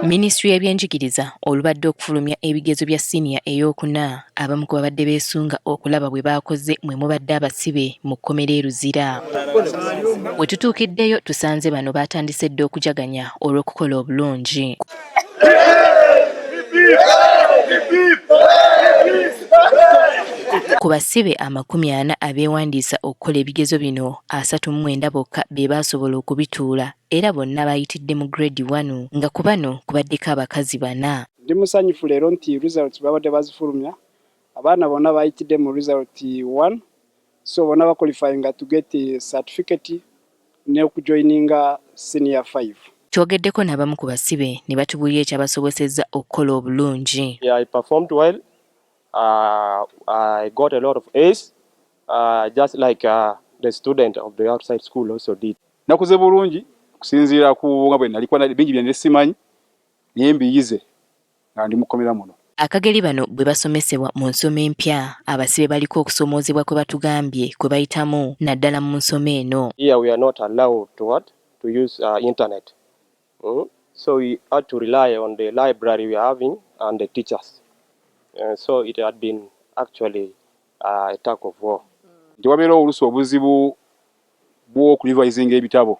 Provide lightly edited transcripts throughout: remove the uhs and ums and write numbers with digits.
Minisitule y'ebyenjigiriza olubadde okufulumya ebigezo bya siniya ey'okuna abamu ku babadde beesunga okulaba bwe baakoze mwe mubadde abasibe mu kkomera e Luzira. We tutuukiddeyo tusanze bano baatandise dda okujaganya olw'okukola obulungi. Ku basibe 40 abeewandiisa okukola ebigezo bino 39 bokka be baasobola okubituula era bonna baayitidde mu grade 1 nga ku bano kubaddeko abakazi 4. Ndi musanyufu leero nti results babadde bazifulumya abaana bonna baayitidde mu result 1 so bonna baqualifyinga to get a certificate ne okujoininga senior 5. Twogeddeko n'abamu ku basibe ne batubuulira ekyabasobosezza okukola obulungi. Yeah, I performed well. I got a lot of A's, just like the student of the outside school also did. Nakuze bulungi kusinziira ku nga bwe nalikuwa bingi bye nesimanyi naye mbiyize nga ndi mukomera muno. Akageri bano bwe basomesebwa mu nsoma empya abasibe baliko okusomoozebwa kwe batugambye kwe bayitamu naddala mu nsoma eno. Here we are not allowed to use internet. So we had to rely on the library we are having and the teachers. So it had been actually a tug of war. Nti wabeera oluusi obuzibu bw'okulivayizinga ebitabo.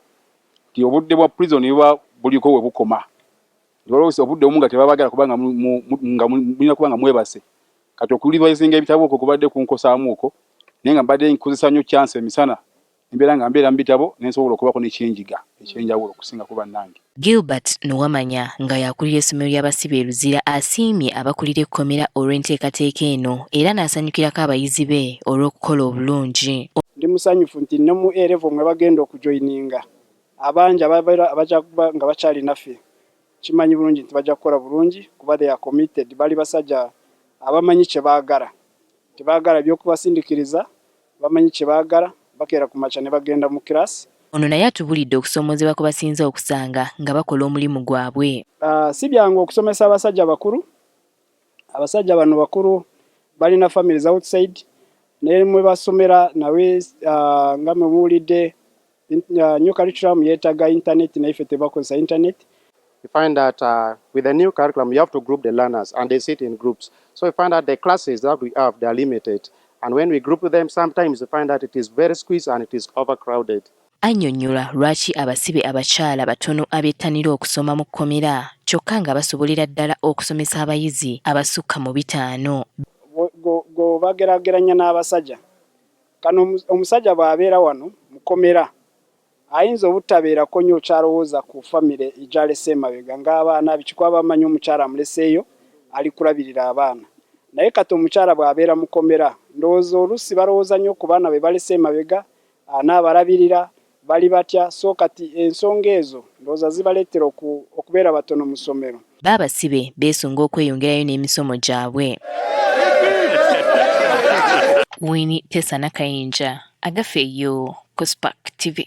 Nti obudde bwa prison buba buliko we bukoma. Nti oluusi obudde omu nga tebabagala kubanga mulina kubanga mwebase. Kati okulivayizinga ebitabo okwo kubadde kunkosaamu okwo naye nga mbadde nkozesa nnyo chance emisana embeera nga mbeera mu bitabo n'ensobola okubako n'ekyenjiga ekyenjawulo okusinga ku bannange. Gilbert Nuwamanya nga yakulira essomero ly'abasibe e Luzira asiimye abakulira ekkomera olw'enteekateeka eno era n'asanyukirako abayizi be olw'okukola obulungi. Ndi musanyufu nti ne mu A-level mwe bagenda okujoininga abangi abajja kuba nga bakyali naffe kimanyi bulungi nti bajja kukola bulungi kuba they are committed, bali basajja abamanyi kye baagala. Tebaagala by'okubasindikiriza, bamanyi kye baagala, bakeera ku makya ne bagenda mu kirasi. Ono naye atubulidde okusomoozebwa kwe basinze okusanga nga bakola omulimu gwabwe. Si byangu okusomesa abasajja bakulu. Abasajja bano bakulu balina families outside ne mwe basomera nawe nga mwe muwulidde new curriculum yeetaga internet naye ffe tebakozesa internet. We find that with the new curriculum, you have to group the learners and they sit in groups. So we find that the classes that we have, they are limited. And when we group them, sometimes we find that it is very squeezed and it is overcrowded. Annyonnyola lwaki abasibe abakyala batono abettanira okusoma mu kkomera kyokka nga basobolera ddala okusomesa abayizi abasukka mu 5. Go bagerageranya n'abasajja. Kano omusajja bw'abeera wano mu kkomera ayinza obutabeerako nnyo kyalowooza ku famire egyalese emabega ng'abaana bikikwa bamanyi omukyala amuleseeyo ali kulabirira abaana. Naye kati omukyala bw'abeera mu kkomera ndowooza oluusi balowooza nnyo ku baana be balese emabega n'abalabirira bali batya so kati ensonga ezo ndowooza zibaleetera okubeera batono mu ssomero. Baabasibe beesunga okweyongerayo n'emisomo gyabwe. Winnie Tessa Nakayinja, Agafeeyo, Cospark TV.